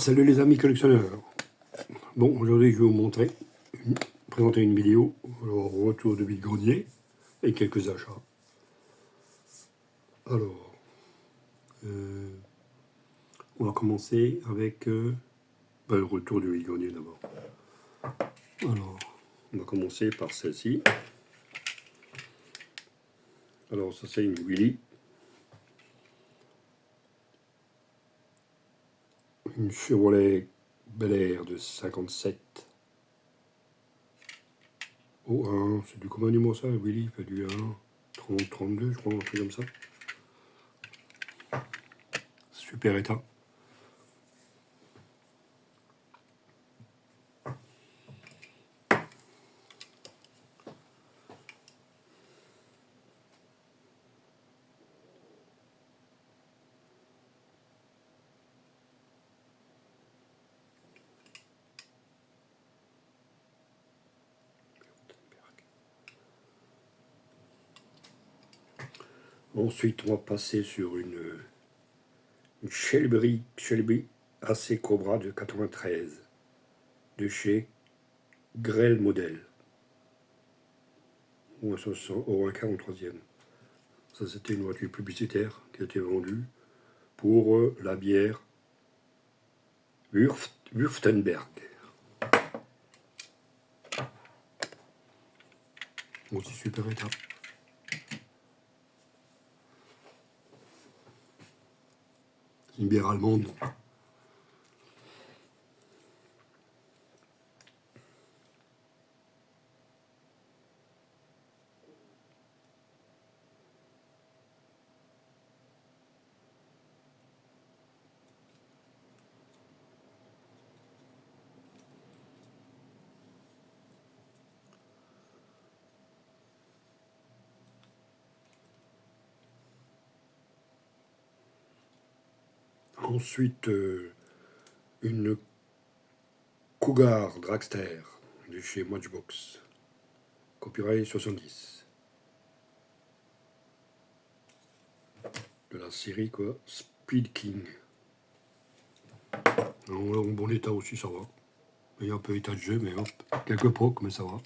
Salut les amis collectionneurs. Bon, aujourd'hui je vais vous présenter une vidéo, alors retour de vide-grenier et quelques achats. Alors, on va commencer avec le retour du vide-grenier d'abord. Alors, on va commencer par celle-ci. Alors ça c'est une Willy. Une Chevrolet Bel Air de 57. Oh, 1, c'est du combien numéro ça, Willy? Il fait du 1, 30, 32, je crois, un truc comme ça. Super état. Ensuite, on va passer sur une Shelby AC Cobra de 93 de chez Grell Model. Ou un 143e. Ça, c'était une voiture publicitaire qui a été vendue pour la bière Württemberg. Aussi super état. Une bière allemande. Ensuite, une Cougar Dragster de chez Matchbox. Copyright 70. De la série quoi, Speed King. En bon état aussi, ça va. Il y a un peu état de jeu, mais hop, quelques pocs, mais ça va.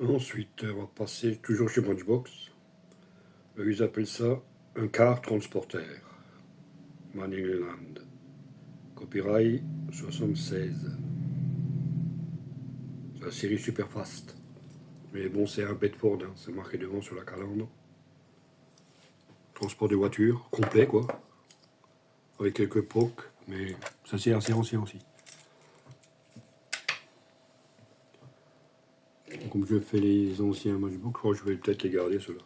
Ensuite, on va passer toujours chez Matchbox. Ils appellent ça un car transporteur. Maniland. Copyright 76. C'est la série Superfast. Mais bon, c'est un Bedford, hein, c'est marqué devant sur la calandre. Transport de voiture, complet quoi. Avec quelques pocs, mais ça c'est assez ancien aussi. Comme je fais les anciens Matchbox, je crois que je vais peut-être les garder ceux-là.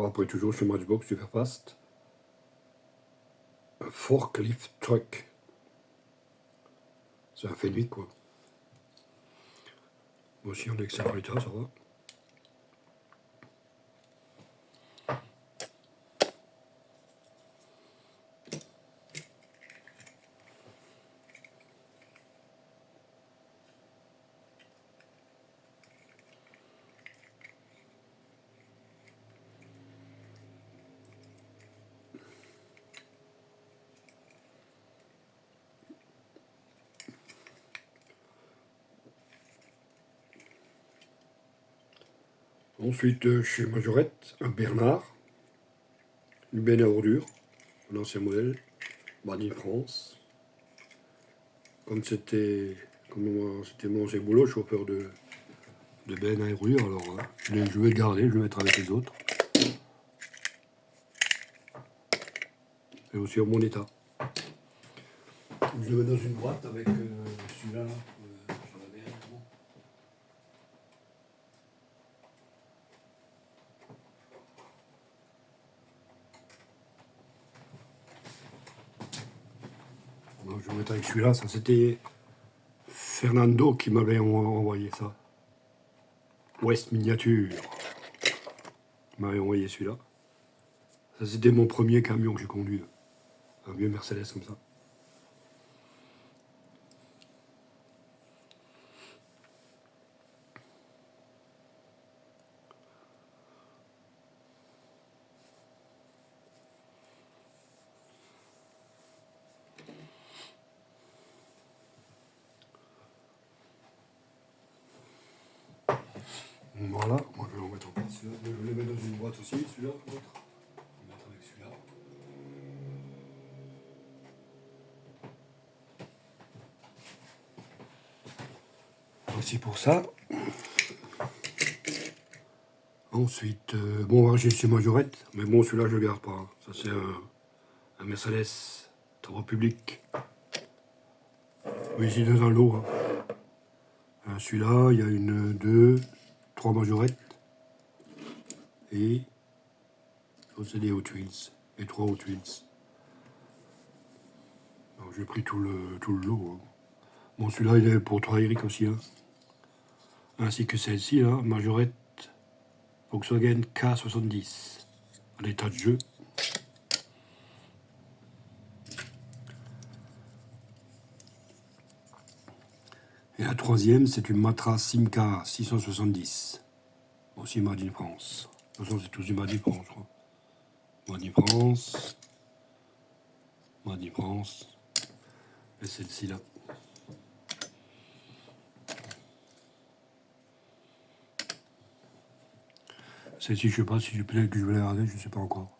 Après toujours chez Matchbox Superfast. Un forklift truck. C'est un Fenwick quoi. Aussi en excellent état, ça va. Ensuite, chez Majorette, un Bernard, une benne à ordures, un ancien modèle, Made in France. Comme c'était mon ancien boulot, chauffeur de benne à ordures, alors je vais le garder, je vais le mettre avec les autres. Et aussi en bon état. Je le mets dans une boîte avec celui-là. Sur la benne. je vais mettre avec celui-là. Ça, c'était Fernando qui m'avait envoyé ça. West Miniature. Il m'avait envoyé celui-là. Ça, c'était mon premier camion que j'ai conduit. Un vieux Mercedes comme ça. Voilà, moi je vais en mettre en place. Je vais les mettre dans une boîte aussi, celui-là. Je vais mettre avec celui-là. Voici pour ça. Ensuite, bon, j'ai chez Majorette, mais bon, celui-là je le garde pas. Hein. Ça, c'est un Mercedes 3 public. Oui, ici dans un lot. Hein. Celui-là, il y a une, deux, trois Majorettes. Et c'est des Hot Wheels. Et trois Hot Wheels. Alors, j'ai pris tout le lot. Hein. Bon, celui-là, il est pour toi, Eric, aussi. Hein. Ainsi que celle-ci, là, Majorette Volkswagen K70. En état de jeu. Et la troisième, c'est une Matra Simca 670. Aussi Made in France. De toute façon, c'est tous du Made in France, je crois. Made in France. Made in France. Et celle-ci là. Celle-ci, je sais pas si peut-être que je vais la garder, je sais pas encore.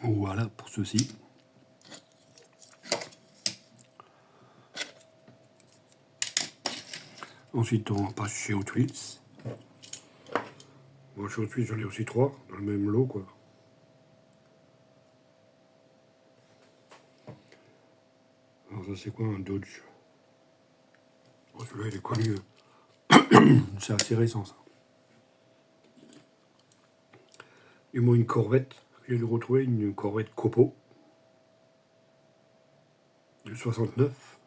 Voilà pour ceci. Ensuite, on passe chez Hot Wheels. Moi, chez Hot Wheels, j'en ai aussi trois, dans le même lot, quoi. Alors, ça, c'est quoi un Dodge? Oh, celui-là, il est connu. C'est assez récent, ça. Ils m'ont une Corvette. J'ai dû retrouver une Corvette Copo. De 69.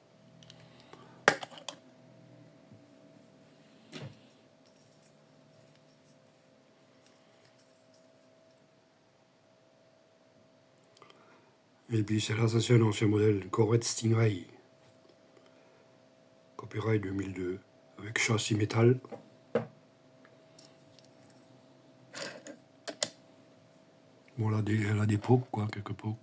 Et puis celle-là, ça c'est un ancien modèle, Corvette Stingray. Copyright 2002, avec châssis métal. Bon, elle a des pokes, quoi, quelques pokes.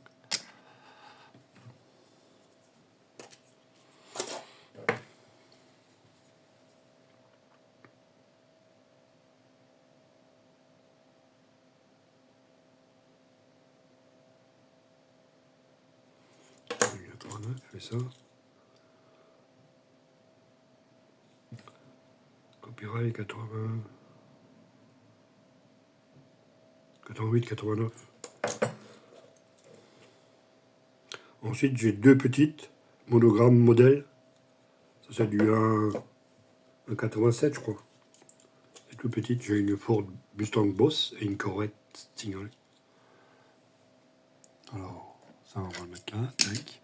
Il y a 39, je fais ça. Copyright 80... 88, 89. Ensuite, j'ai deux petites monogrammes modèles. Ça, c'est du 1,87, je crois. C'est tout petite. J'ai une Ford Mustang Boss et une Corvette Stingray. Alors, ça, on va le mettre là. Tac.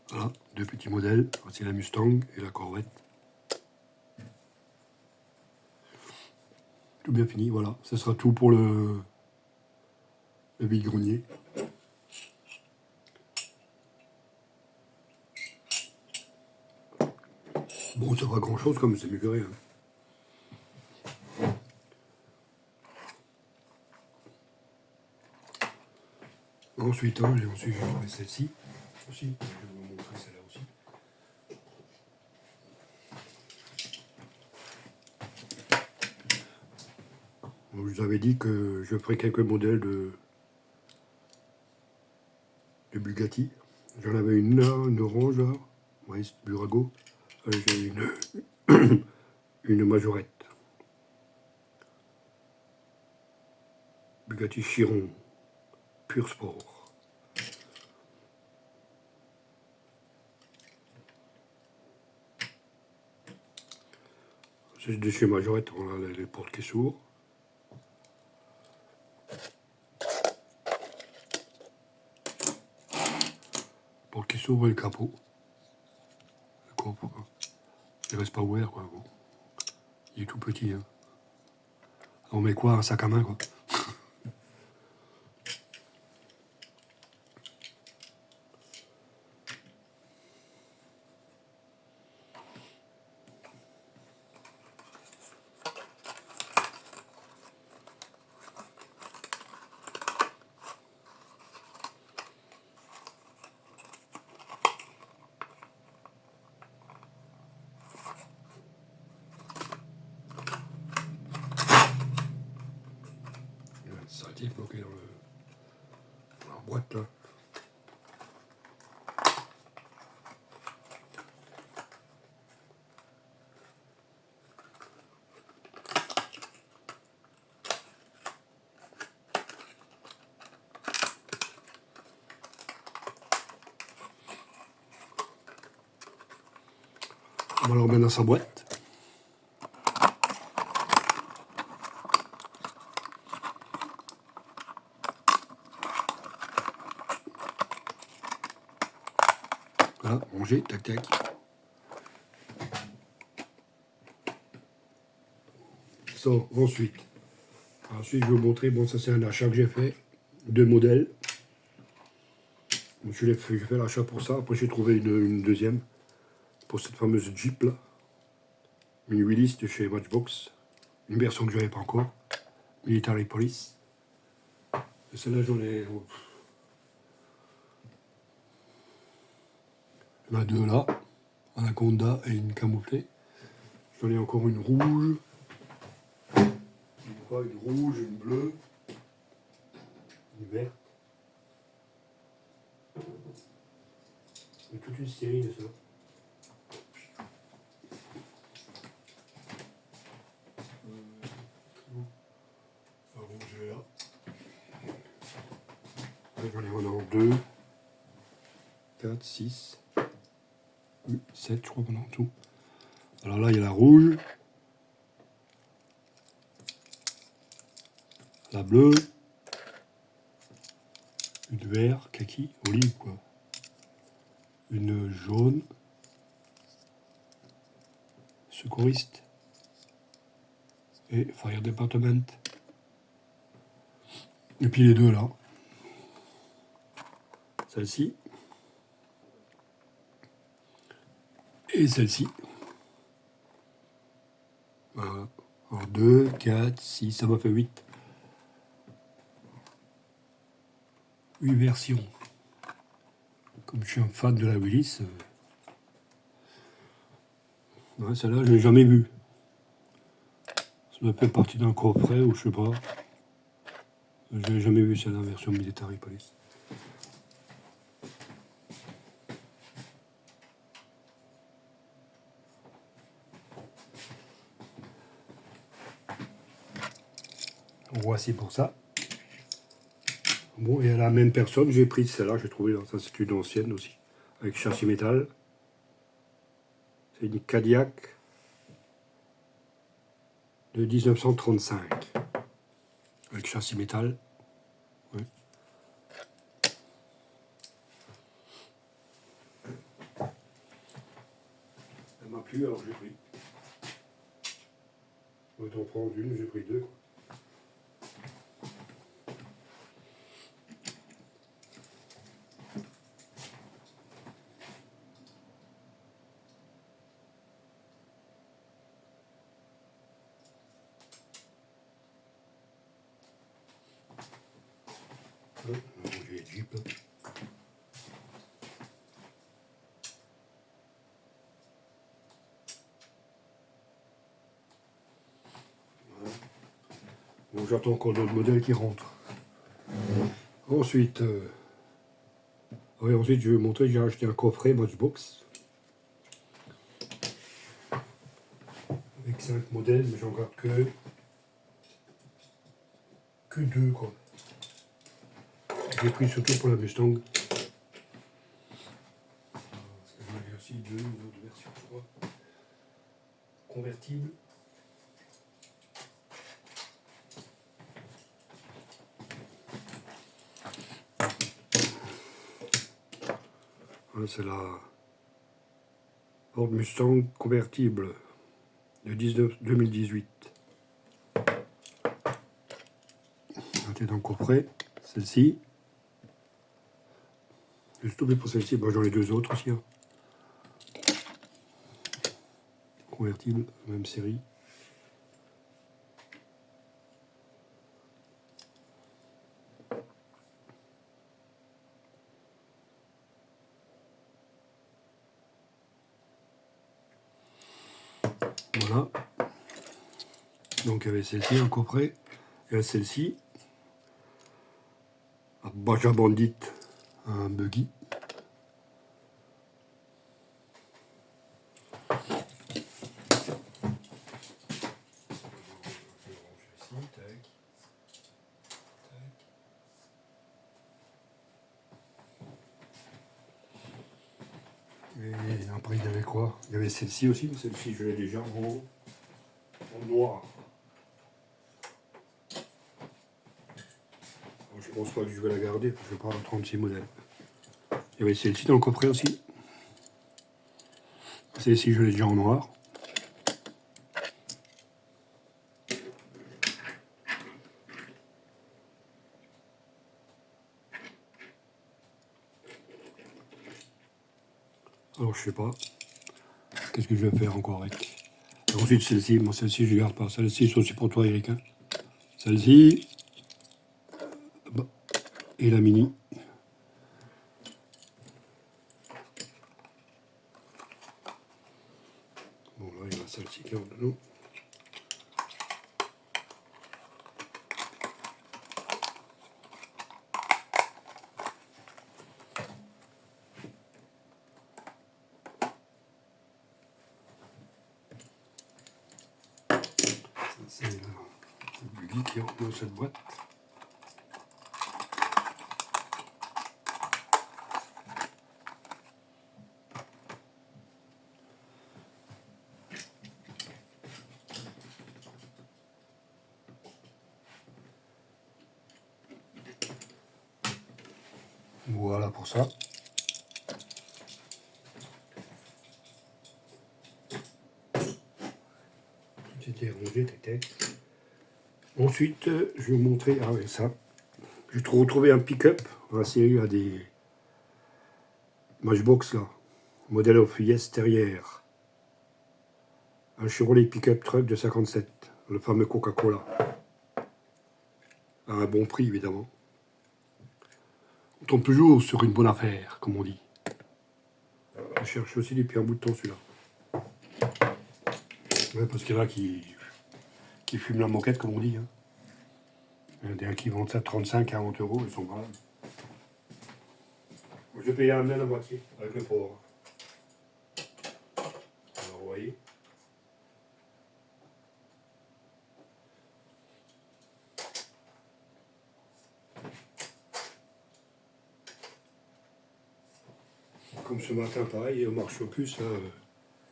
Voilà, deux petits modèles. Voici la Mustang et la Corvette. Tout bien fini, voilà. Ce sera tout pour le vide-grenier. Bon, c'est pas grand chose comme c'est mieux que rien. Ensuite, j'ai trouvé celle-ci aussi. Je vais vous montrer celle-là aussi. Bon, je vous avais dit que je ferai quelques modèles de Bugatti. J'en avais une là, une orange là. Ouais, c'est Burago. J'ai une Majorette. Bugatti Chiron, pur sport. C'est de chez Majorette, on a les portes qui s'ouvrent. Porte qui s'ouvre et le capot. Le coffre, quoi. Il reste pas ouvert, quoi. Bon. Il est tout petit, hein. On met quoi? Un sac à main, quoi. Ça a été bloqué dans la boîte, là. On va le remettre dans sa boîte. Voilà, ranger, tac tac. Ça, ensuite, je vais vous montrer, bon ça c'est un achat que j'ai fait, 2 modèles. J'ai fait l'achat pour ça, après j'ai trouvé une deuxième, pour cette fameuse Jeep là. Une Willys de chez Matchbox, une version que je n'avais pas encore, Military Police. Et celle-là j'en ai... Il y en a 2 là, Anaconda et une camouflée. J'en ai encore une rouge, une rouge, une bleue, une verte. Et toute une série de ça. La rouge est là. J'en ai 2, 4, 6, 8, 7, je crois qu'on a en tout. Alors là, il y a la rouge, la bleue, une vert, kaki, olive quoi, une jaune, secouriste et fire department. Et puis les 2 là, celle-ci et celle-ci. Voilà. Alors 2, 4, 6, ça m'a fait 8. 8 versions. Comme je suis un fan de la Willys, ouais, celle-là, je l'ai jamais vue. Ça doit faire partie d'un coffret ou je sais pas. Je l'ai jamais vue celle-là, version Military Police. Voici pour ça. Bon, et à la même personne, j'ai pris celle-là, j'ai trouvé, ça c'est une ancienne aussi, avec châssis métal. C'est une Cadillac de 1935, avec châssis métal. Ouais. Elle m'a plu, alors j'ai pris. Autant prendre une, j'ai pris 2. J'ai les Jeep. Voilà. Bon, j'attends encore d'autres modèles qui rentrent. Ensuite, ensuite je vais vous montrer que j'ai acheté un coffret Matchbox avec 5 modèles, mais j'en garde que que deux, quoi. J'ai pris surtout pour la Mustang. Parce que j'en avais aussi deux autres versions, je crois. Convertibles. Voilà, c'est la Ford Mustang convertible de 2018. Elle est encore prêt. Celle-ci. Je suis tombé pour celle-ci. Bon, j'en ai deux autres aussi. Hein. Convertible, même série. Voilà. Donc il y avait celle-ci encore près. Et celle-ci. Un Baja Bandit, un buggy. Et après, il y avait quoi? Il y avait celle-ci aussi, mais celle-ci, je l'ai déjà en noir. Alors, je pense pas que je vais la garder, parce que je vais pas 36 modèles. Il y avait celle-ci dans le coffret aussi. Celle-ci, je l'ai déjà en noir. Alors, je sais pas. Qu'est-ce que je vais faire encore avec? Et ensuite, celle-ci. Moi, celle-ci, je garde pas. Celle-ci, c'est aussi pour toi, Eric. Hein. Celle-ci. Et la Mini. Bon, là, il y a celle-ci qui est en dessous. C'est le buggy qui est dans cette boîte. Voilà pour ça. C'était rangé, tac. Ensuite, je vais vous montrer. Ah oui, ça. J'ai retrouvé un pick-up dans la série à des Matchbox là. Modèle of Yes Terrière. Un Chevrolet pick-up truck de 57. Le fameux Coca-Cola. À un bon prix, évidemment. On tombe toujours sur une bonne affaire, comme on dit. Je cherche aussi depuis un bout de temps celui-là. Ouais, parce qu'il y en a qui fument la moquette, comme on dit. Hein. Il y en a qui vendent ça 35-40 euros, ils sont graves. Je vais payer un mail à moitié avec le port. Alors, vous voyez. Comme ce matin, pareil, au marché aux puces,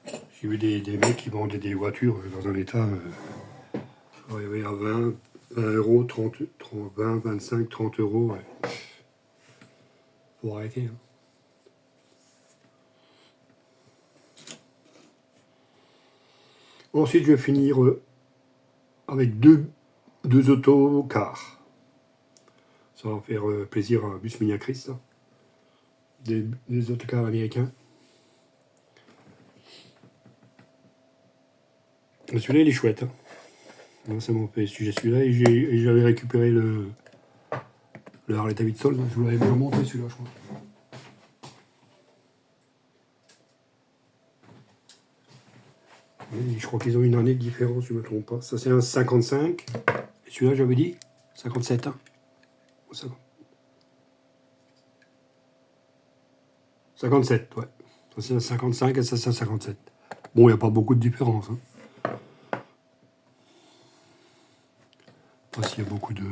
j'ai vu des mecs qui vendaient des voitures dans un état. Il y avait à 20 euros, 30, 20, 25, 30 euros. Ouais. Faut arrêter. Hein. Ensuite, je vais finir avec deux autocars. Ça va faire plaisir à Bus Mini Chris. Des autocars américains. Celui-là, il est chouette. Hein. Ça m'a fait sujet celui-là. Et j'avais récupéré le Harley Davidson. Je vous l'avais déjà montré celui-là, je crois. Et je crois qu'ils ont une année de différence, je ne me trompe pas. Ça, c'est un 55. Et celui-là, j'avais dit 57. Hein. 57, ouais. Ça, c'est un 55 et ça, c'est un 57. Bon, il n'y a pas beaucoup de différence. Hein. Pas s'il y a beaucoup de...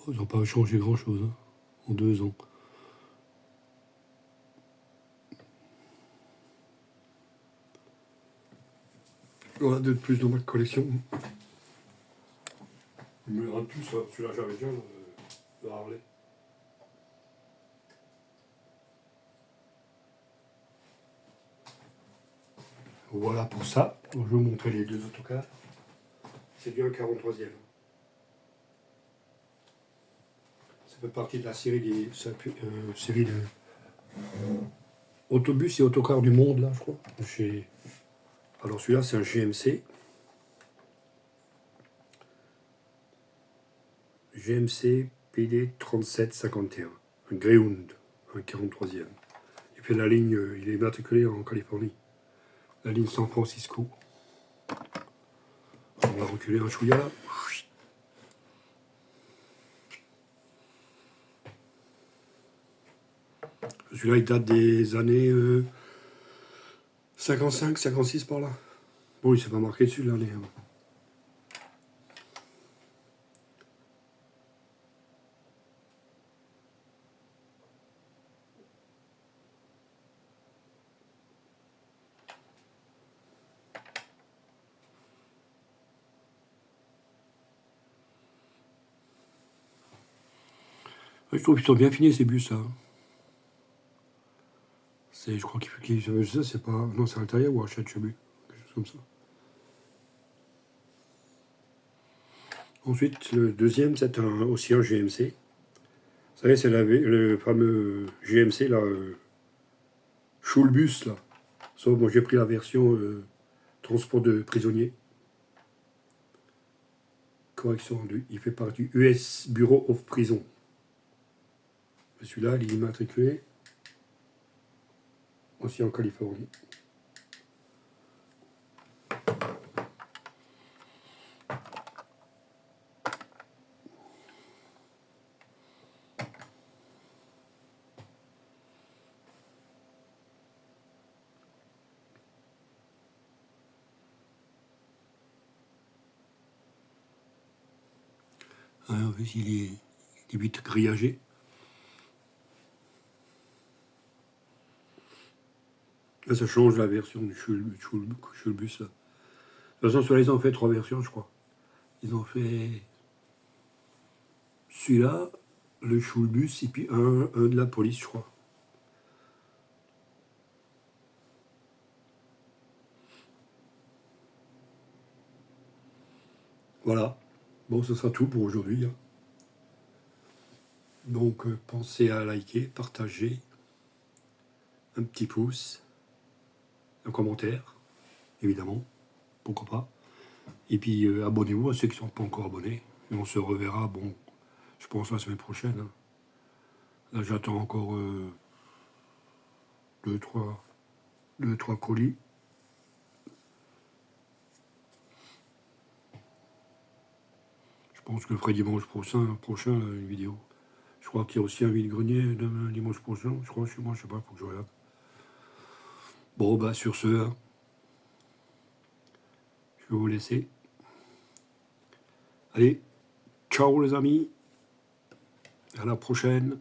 Ils n'ont pas changé grand-chose hein, en 2 ans. Voilà, de plus dans ma collection. Il me rend tout ça. Celui-là, j'avais déjà le Harley. Voilà pour ça. Donc, je vais vous montrer les 2 autocars. C'est bien un 43e. Ça fait partie de la série série de autobus et autocars du monde, là, je crois. Alors celui-là, c'est un GMC. GMC PD 3751. Un Greyhound, un 43e. Il fait la ligne, il est immatriculé en Californie. La ligne San Francisco. On va reculer un chouïa. Celui-là, il date des années 55, 56 par là. Bon, il s'est pas marqué dessus l'année. Hein. Je trouve qu'ils sont bien finis ces bus, là. Je crois ça, c'est pas. Non, c'est à l'intérieur ou à Chatchebu. Quelque chose comme ça. Ensuite, le deuxième, c'est aussi un GMC. Vous savez, c'est le fameux GMC, là, Schulbus, là. Sauf moi, j'ai pris la version transport de prisonniers. Correction, il fait partie du US Bureau of Prison. Celui-là, il est immatriculé aussi en Californie. En plus, il est vite grillagé. Là, ça change la version du Schulbus, là. De toute façon, sur ils ont fait 3 versions, je crois. Ils ont fait celui-là, le Schulbus, et puis un de la police, je crois. Voilà. Bon, ce sera tout pour aujourd'hui. Hein. Donc, pensez à liker, partager, un petit pouce, un commentaire, évidemment, pourquoi pas. Et puis, abonnez-vous à ceux qui ne sont pas encore abonnés. Et on se reverra, bon, je pense la semaine prochaine. Hein. Là, j'attends encore 2-3 colis. Je pense que je ferai dimanche prochain une vidéo. Je crois qu'il y a aussi un vide-grenier dimanche prochain. Je crois chez moi, je sais pas, faut que je regarde. Bon, bah sur ce, hein, je vais vous laisser. Allez, ciao les amis. À la prochaine.